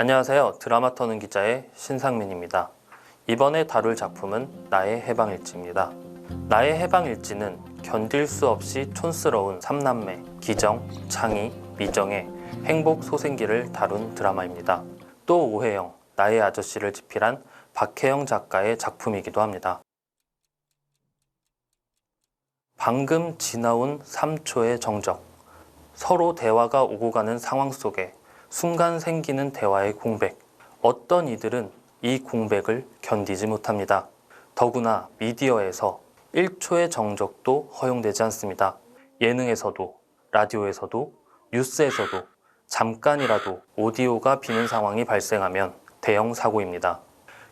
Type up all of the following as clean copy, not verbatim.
안녕하세요. 드라마 터는 기자의 신상민입니다. 이번에 다룰 작품은 나의 해방일지입니다. 나의 해방일지는 견딜 수 없이 촌스러운 삼남매 기정, 창희, 미정의 행복 소생기를 다룬 드라마입니다. 또 오해영, 나의 아저씨를 집필한 박혜영 작가의 작품이기도 합니다. 방금 지나온 3초의 정적, 서로 대화가 오고 가는 상황 속에 순간 생기는 대화의 공백, 어떤 이들은 이 공백을 견디지 못합니다. 더구나 미디어에서 1초의 정적도 허용되지 않습니다. 예능에서도, 라디오에서도, 뉴스에서도 잠깐이라도 오디오가 비는 상황이 발생하면 대형 사고입니다.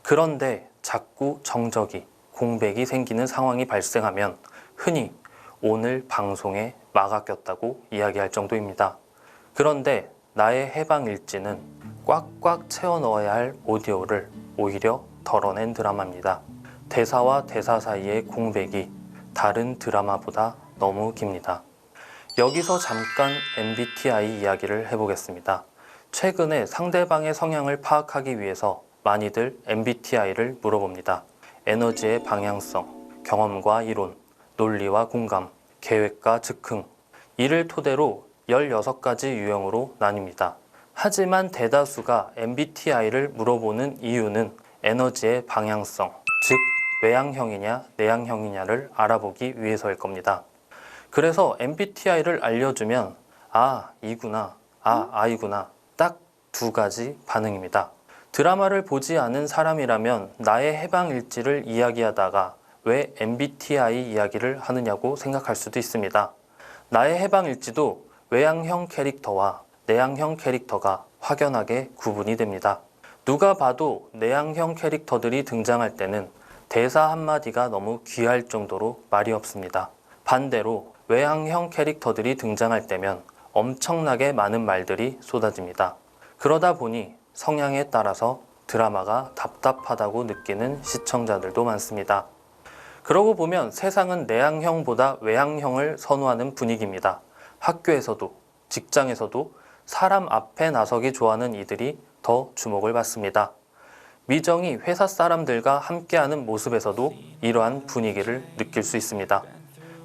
그런데 자꾸 정적이, 공백이 생기는 상황이 발생하면 흔히 오늘 방송에 막아 꼈다고 이야기할 정도입니다. 그런데 나의 해방일지는 꽉꽉 채워 넣어야 할 오디오를 오히려 덜어낸 드라마입니다. 대사와 대사 사이의 공백이 다른 드라마보다 너무 깁니다. 여기서 잠깐 MBTI 이야기를 해보겠습니다. 최근에 상대방의 성향을 파악하기 위해서 많이들 MBTI를 물어봅니다. 에너지의 방향성, 경험과 이론, 논리와 공감, 계획과 즉흥, 이를 토대로 16가지 유형으로 나뉩니다. 하지만 대다수가 MBTI를 물어보는 이유는 에너지의 방향성, 즉 외향형이냐 내향형이냐를 알아보기 위해서일 겁니다. 그래서 MBTI를 알려주면 아, 이구나, 아, 아이구나, 딱 2가지 반응입니다. 드라마를 보지 않은 사람이라면 나의 해방일지를 이야기하다가 왜 MBTI 이야기를 하느냐고 생각할 수도 있습니다. 나의 해방일지도 외향형 캐릭터와 내향형 캐릭터가 확연하게 구분이 됩니다. 누가 봐도 내향형 캐릭터들이 등장할 때는 대사 한마디가 너무 귀할 정도로 말이 없습니다. 반대로 외향형 캐릭터들이 등장할 때면 엄청나게 많은 말들이 쏟아집니다. 그러다 보니 성향에 따라서 드라마가 답답하다고 느끼는 시청자들도 많습니다. 그러고 보면 세상은 내향형보다 외향형을 선호하는 분위기입니다. 학교에서도 직장에서도 사람 앞에 나서기 좋아하는 이들이 더 주목을 받습니다. 미정이 회사 사람들과 함께하는 모습에서도 이러한 분위기를 느낄 수 있습니다.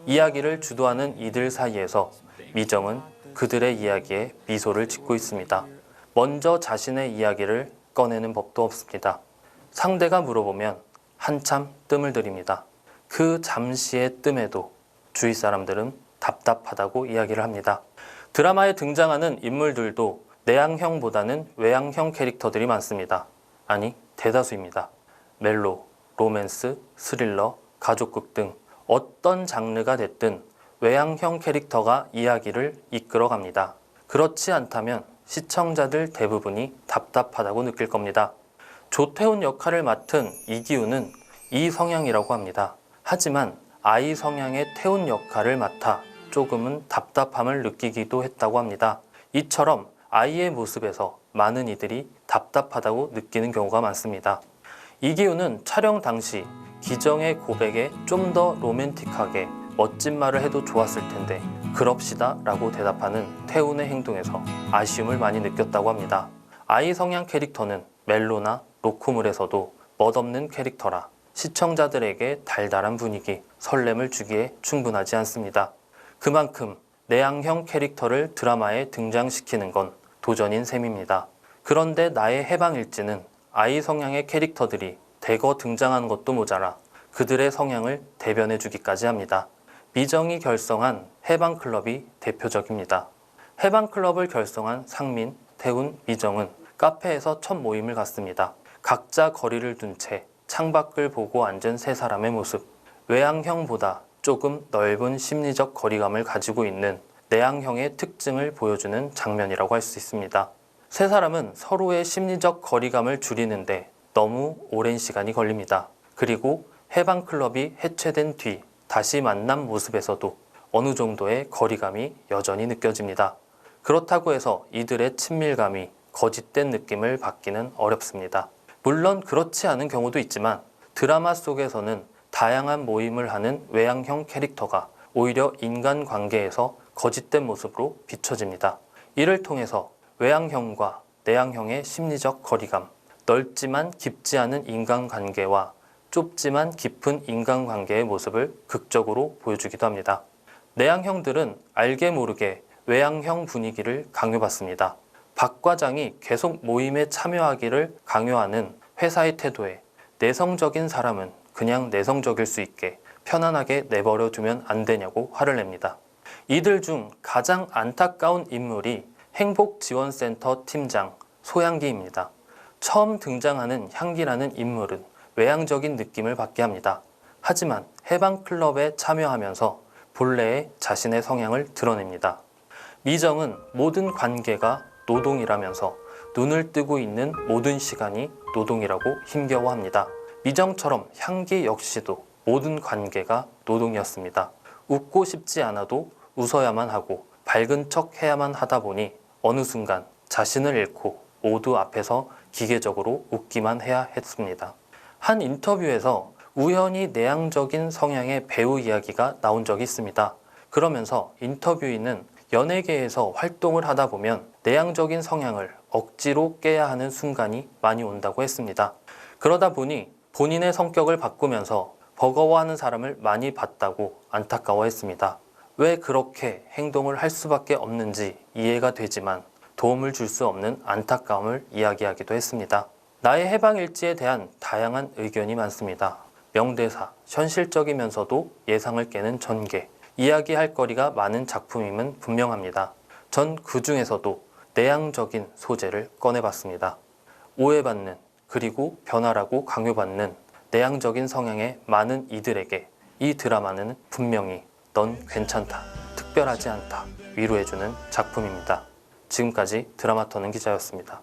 이야기를 주도하는 이들 사이에서 미정은 그들의 이야기에 미소를 짓고 있습니다. 먼저 자신의 이야기를 꺼내는 법도 없습니다. 상대가 물어보면 한참 뜸을 들입니다. 그 잠시의 뜸에도 주위 사람들은 답답하다고 이야기를 합니다. 드라마에 등장하는 인물들도 내향형보다는 외향형 캐릭터들이 많습니다. 아니, 대다수입니다. 멜로, 로맨스, 스릴러, 가족극 등 어떤 장르가 됐든 외향형 캐릭터가 이야기를 이끌어갑니다. 그렇지 않다면 시청자들 대부분이 답답하다고 느낄 겁니다. 조태훈 역할을 맡은 이기훈은 이 성향이라고 합니다. 하지만 아이 성향의 태훈 역할을 맡아 조금은 답답함을 느끼기도 했다고 합니다. 이처럼 아이의 모습에서 많은 이들이 답답하다고 느끼는 경우가 많습니다. 이기훈은 촬영 당시 기정의 고백에 좀 더 로맨틱하게 멋진 말을 해도 좋았을 텐데 그럽시다 라고 대답하는 태훈의 행동에서 아쉬움을 많이 느꼈다고 합니다. 아이 성향 캐릭터는 멜로나 로코물에서도 멋없는 캐릭터라 시청자들에게 달달한 분위기, 설렘을 주기에 충분하지 않습니다. 그만큼 내향형 캐릭터를 드라마에 등장시키는 건 도전인 셈입니다. 그런데 나의 해방일지는 아이 성향의 캐릭터들이 대거 등장하는 것도 모자라 그들의 성향을 대변해 주기까지 합니다. 미정이 결성한 해방클럽이 대표적입니다. 해방클럽을 결성한 상민, 태훈, 미정은 카페에서 첫 모임을 갖습니다. 각자 거리를 둔 채 창밖을 보고 앉은 세 사람의 모습, 외향형보다 조금 넓은 심리적 거리감을 가지고 있는 내향형의 특징을 보여주는 장면이라고 할 수 있습니다. 세 사람은 서로의 심리적 거리감을 줄이는데 너무 오랜 시간이 걸립니다. 그리고 해방클럽이 해체된 뒤 다시 만난 모습에서도 어느 정도의 거리감이 여전히 느껴집니다. 그렇다고 해서 이들의 친밀감이 거짓된 느낌을 받기는 어렵습니다. 물론 그렇지 않은 경우도 있지만 드라마 속에서는 다양한 모임을 하는 외향형 캐릭터가 오히려 인간관계에서 거짓된 모습으로 비춰집니다. 이를 통해서 외향형과 내향형의 심리적 거리감, 넓지만 깊지 않은 인간관계와 좁지만 깊은 인간관계의 모습을 극적으로 보여주기도 합니다. 내향형들은 알게 모르게 외향형 분위기를 강요받습니다. 박 과장이 계속 모임에 참여하기를 강요하는 회사의 태도에 내성적인 사람은 그냥 내성적일 수 있게 편안하게 내버려 두면 안 되냐고 화를 냅니다. 이들 중 가장 안타까운 인물이 행복지원센터 팀장 소향기입니다. 처음 등장하는 향기라는 인물은 외향적인 느낌을 받게 합니다. 하지만 해방클럽에 참여하면서 본래의 자신의 성향을 드러냅니다. 미정은 모든 관계가 노동이라면서 눈을 뜨고 있는 모든 시간이 노동이라고 힘겨워합니다. 미정처럼 향기 역시도 모든 관계가 노동이었습니다. 웃고 싶지 않아도 웃어야만 하고 밝은 척 해야만 하다 보니 어느 순간 자신을 잃고 모두 앞에서 기계적으로 웃기만 해야 했습니다. 한 인터뷰에서 우연히 내향적인 성향의 배우 이야기가 나온 적이 있습니다. 그러면서 인터뷰인은 연예계에서 활동을 하다 보면 내향적인 성향을 억지로 깨야 하는 순간이 많이 온다고 했습니다. 그러다 보니 본인의 성격을 바꾸면서 버거워하는 사람을 많이 봤다고 안타까워했습니다. 왜 그렇게 행동을 할 수밖에 없는지 이해가 되지만 도움을 줄 수 없는 안타까움을 이야기하기도 했습니다. 나의 해방일지에 대한 다양한 의견이 많습니다. 명대사, 현실적이면서도 예상을 깨는 전개, 이야기할 거리가 많은 작품임은 분명합니다. 전 그 중에서도 내향적인 소재를 꺼내봤습니다. 오해받는 그리고 변화라고 강요받는 내향적인 성향의 많은 이들에게 이 드라마는 분명히 넌 괜찮다, 특별하지 않다 위로해주는 작품입니다. 지금까지 드라마터는 기자였습니다.